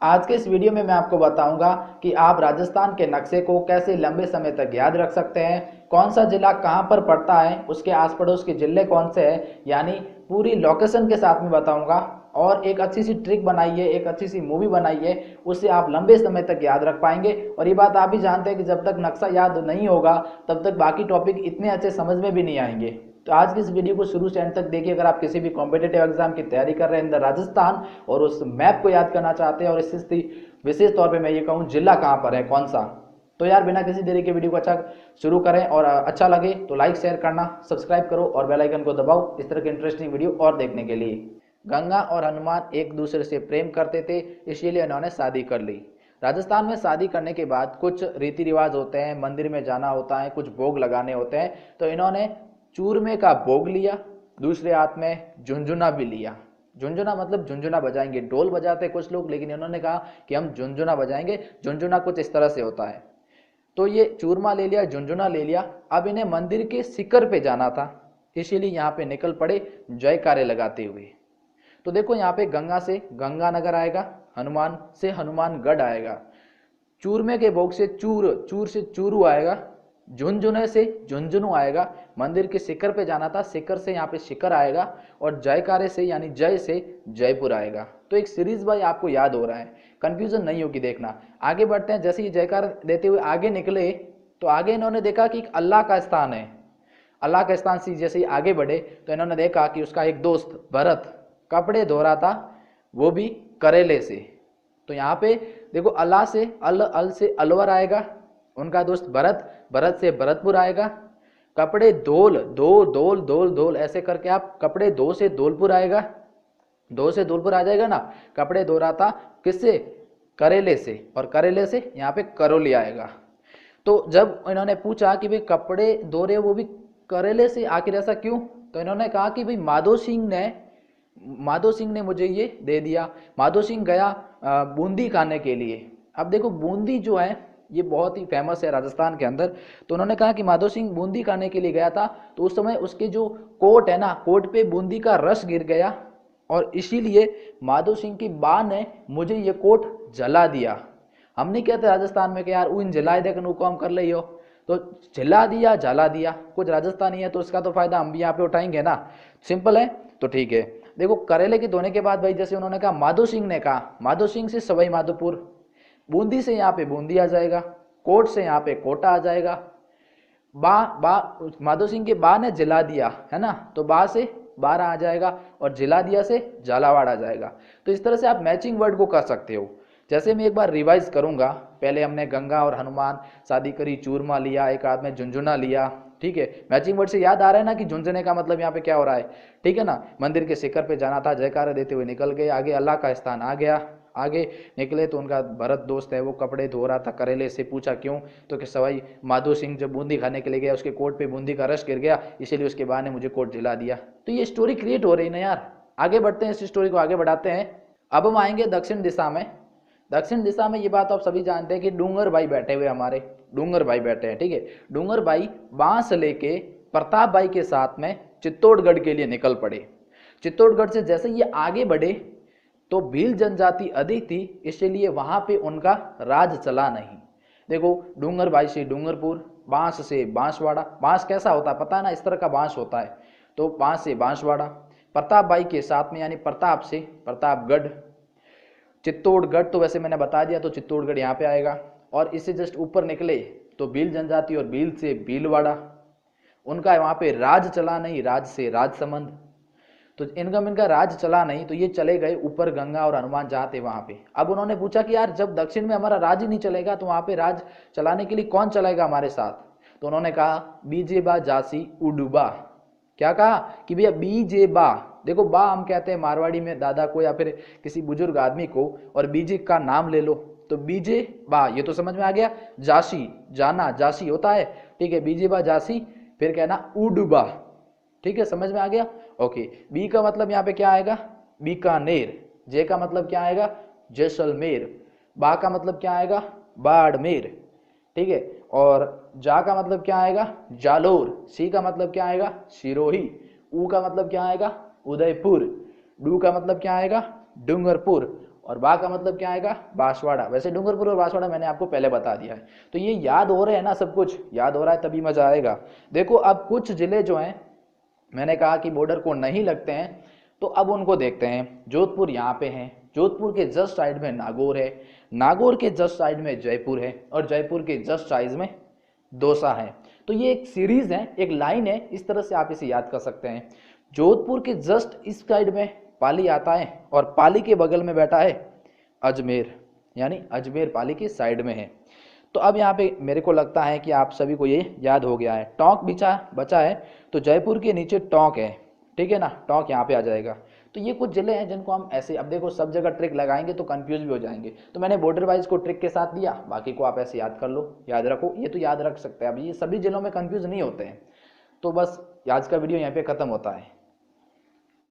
आज के इस वीडियो में मैं आपको बताऊंगा कि आप राजस्थान के नक्शे को कैसे लंबे समय तक याद रख सकते हैं, कौन सा जिला कहां पर पड़ता है, उसके आस पड़ोस के जिले कौन से हैं, यानी पूरी लोकेशन के साथ में बताऊंगा। और एक अच्छी सी ट्रिक बनाइए, एक अच्छी सी मूवी बनाइए, उससे आप लंबे समय तक याद रख पाएंगे। और ये बात आप भी जानते हैं कि जब तक नक्शा याद नहीं होगा तब तक बाकी टॉपिक इतने अच्छे समझ में भी नहीं आएंगे। तो आज की इस वीडियो को शुरू से एंड तक देखिए। अगर आप किसी भी कॉम्पिटेटिव एग्जाम की तैयारी कर रहे हैं इन द राजस्थान और उस मैप को याद करना चाहते हैं, और इससे विशेष तौर पे मैं ये कहूँ जिला कहाँ पर है, कौन सा, तो यार बिना किसी देरी के वीडियो को अच्छा शुरू करें। और अच्छा लगे तो लाइक शेयर करना, सब्सक्राइब करो और बेल आइकन को दबाओ इस तरह के इंटरेस्टिंग वीडियो और देखने के लिए। गंगा और हनुमान एक दूसरे से प्रेम करते थे, इसीलिए इन्होंने शादी कर ली। राजस्थान में शादी करने के बाद कुछ रीति रिवाज होते हैं, मंदिर में जाना होता है, कुछ भोग लगाने होते हैं। तो इन्होंने चूरमे का भोग लिया, दूसरे हाथ में झुंझुना भी लिया। झुंझुना मतलब झुंझुना बजाएंगे, ढोल बजाते कुछ लोग, लेकिन इन्होंने कहा कि हम झुंझुना बजाएंगे। झुंझुना कुछ इस तरह से होता है। तो ये चूरमा ले लिया, झुंझुना ले लिया। अब इन्हें मंदिर के शिखर पे जाना था, इसीलिए यहाँ पे निकल पड़े जयकारे लगाते हुए। तो देखो यहाँ पे गंगा से गंगानगर आएगा, हनुमान से हनुमानगढ़ आएगा, चूरमे के भोग से चूर, चूर से चूरू आएगा, झुंझुने से झुंझुनू आएगा। मंदिर के शिखर पे जाना था, शिखर से यहाँ पे शिखर आएगा, और जयकारे से यानी जय से जयपुर आएगा। तो एक सीरीज भाई आपको याद हो रहा है, कंफ्यूजन नहीं होगी। देखना आगे बढ़ते हैं। जैसे ही जयकार देते हुए आगे निकले तो आगे इन्होंने देखा कि अल्लाह का स्थान है। अल्लाह का स्थान से जैसे ही आगे बढ़े तो इन्होंने देखा कि उसका एक दोस्त भरत कपड़े धो रहा था, वो भी करेले से। तो यहाँ पे देखो अल्लाह से अल से अलवर आएगा, उनका दोस्त भरत, भरत से भरतपुर आएगा। कपड़े धोल, दो दोल दोल दोल ऐसे करके आप कपड़े दो से धौलपुर आएगा, दो से धौलपुर आ जाएगा ना। कपड़े धो रहा था किससे, करेले से, और करेले से यहाँ पे करौली आएगा। तो जब इन्होंने पूछा कि भाई कपड़े धो रहे वो भी करेले से, आखिर ऐसा क्यों, तो इन्होंने कहा कि भाई माधो सिंह ने मुझे ये दे दिया। माधो सिंह गया बूंदी खाने के लिए। अब देखो बूंदी जो है ये बहुत ही फेमस है राजस्थान के अंदर। तो उन्होंने कहा कि माधो सिंह बूंदी खाने के लिए गया था, तो उस समय उसके जो कोट है ना, कोट पे बूंदी का रस गिर गया, और इसीलिए माधो सिंह की बा ने मुझे ये कोट जला दिया। हम नहीं कहते राजस्थान में कि यार उन जलाए दे को हम कर ले हो, तो जला दिया जला दिया, कुछ राजस्थानी है तो इसका तो फायदा हम भी यहाँ पे उठाएंगे ना। सिंपल है, तो ठीक है। देखो करेले के धोने के बाद भाई जैसे उन्होंने कहा, माधो सिंह ने कहा, माधो सिंह से सवाई माधोपुर, बूंदी से यहाँ पे बूंदी आ जाएगा, कोट से यहाँ पे कोटा आ जाएगा। बा बा माधो सिंह के बा ने जला दिया है ना, तो बा से बारह आ जाएगा, और जिला दिया से झालावाड़ आ जाएगा। तो इस तरह से आप मैचिंग वर्ड को कर सकते हो। जैसे मैं एक बार रिवाइज करूंगा, पहले हमने गंगा और हनुमान शादी करी, चूरमा लिया, एक आध में झुंझुना लिया, ठीक है। मैचिंग वर्ड से याद आ रहा है ना कि झुंझुने का मतलब यहाँ पे क्या हो रहा है, ठीक है ना। मंदिर के शिखर पे जाना था, जयकारा देते हुए निकल गए, आगे अल्लाह का स्थान आ गया। आगे निकले तो उनका भरत दोस्त है वो कपड़े धो रहा था करेले से, पूछा क्यों, तो कि सवाई माधो सिंह जब बूंदी खाने के लिए गया उसके कोट पे बूंदी का रस गिर गया, इसीलिए उसके बा ने मुझे कोट जिला दिया। तो ये स्टोरी क्रिएट हो रही ना यार। आगे बढ़ते हैं, इस स्टोरी को आगे बढ़ाते हैं। अब हम आएंगे दक्षिण दिशा में। दक्षिण दिशा में ये बात आप सभी जानते हैं कि डूंगर भाई बैठे हुए, हमारे डूंगर भाई बैठे हैं, ठीक है। डूंगर भाई बांस लेके प्रताप भाई के साथ में चित्तौड़गढ़ के लिए निकल पड़े। चित्तौड़गढ़ से जैसे ये आगे बढ़े तो भील जनजाति अधिक थी, इसलिए वहां पे उनका राज चला नहीं। देखो डूंगर भाई से डूंगरपुर, बांस से बांसवाड़ा, बांस कैसा होता है पता है ना, इस तरह का बांस होता है, तो बांस से बांसवाड़ा। प्रताप भाई के साथ में यानी प्रताप से प्रतापगढ़। चित्तौड़गढ़ तो वैसे मैंने बता दिया, तो चित्तौड़गढ़ यहाँ पे आएगा। और इससे जस्ट ऊपर निकले तो भील जनजाति, और भील से भीलवाड़ा, उनका वहां पे राज चला नहीं, राज से राजसमंद। तो इनका राज चला नहीं, तो ये चले गए ऊपर गंगा और हनुमान जहाँ थे वहां पे। अब उन्होंने पूछा कि यार जब दक्षिण में हमारा राज ही नहीं चलेगा तो वहां पे राज चलाने के लिए कौन चलेगा हमारे साथ, तो उन्होंने कहा बीजे बा जासी उडुबा। क्या कहा कि भैया बीजे बा, देखो बा हम कहते हैं मारवाड़ी में दादा को या फिर किसी बुजुर्ग आदमी को, और बीजे का नाम ले लो तो बीजे बा, ये तो समझ में आ गया। जासी जाना, जासी होता है, ठीक है। बीजे बा जासी, फिर कहना उडुबा, ठीक है, समझ में आ गया। ओके, बी का मतलब यहाँ पे क्या आएगा, बीकानेर। जे का मतलब क्या आएगा, जैसलमेर। बा का मतलब क्या आएगा, बाड़मेर, ठीक है। और जा का मतलब क्या आएगा, जालोर। सी का मतलब क्या आएगा, सिरोही। ऊ का मतलब क्या आएगा, उदयपुर। डू का मतलब क्या आएगा, डूंगरपुर। और बा का मतलब क्या आएगा, बांसवाड़ा। वैसे डूंगरपुर और बांसवाड़ा मैंने आपको पहले बता दिया है, तो ये याद हो रहे हैं ना, सब कुछ याद हो रहा है तभी मजा आएगा। देखो अब कुछ जिले जो हैं, मैंने कहा कि बॉर्डर को नहीं लगते हैं, तो अब उनको देखते हैं। जोधपुर यहाँ पे है, जोधपुर के जस्ट साइड में नागौर है, नागौर के जस्ट साइड में जयपुर है, और जयपुर के जस्ट साइड में दौसा है। तो ये एक सीरीज है, एक लाइन है, इस तरह से आप इसे याद कर सकते हैं। जोधपुर के जस्ट इस साइड में पाली आता है, और पाली के बगल में बैठा है अजमेर, यानी अजमेर पाली के साइड में है। तो अब यहाँ पे मेरे को लगता है कि आप सभी को ये याद हो गया है। टोंक बचा है, तो जयपुर के नीचे टोंक है, ठीक है ना, टोंक यहाँ पे आ जाएगा। तो ये कुछ जिले हैं जिनको हम ऐसे, अब देखो सब जगह ट्रिक लगाएंगे तो कंफ्यूज भी हो जाएंगे, तो मैंने बॉर्डर वाइज को ट्रिक के साथ दिया, बाकी को आप ऐसे याद कर लो, याद रखो, ये तो याद रख सकते हैं। अब ये सभी जिलों में कंफ्यूज नहीं होते हैं। तो बस आज का वीडियो यहाँ पे खत्म होता है।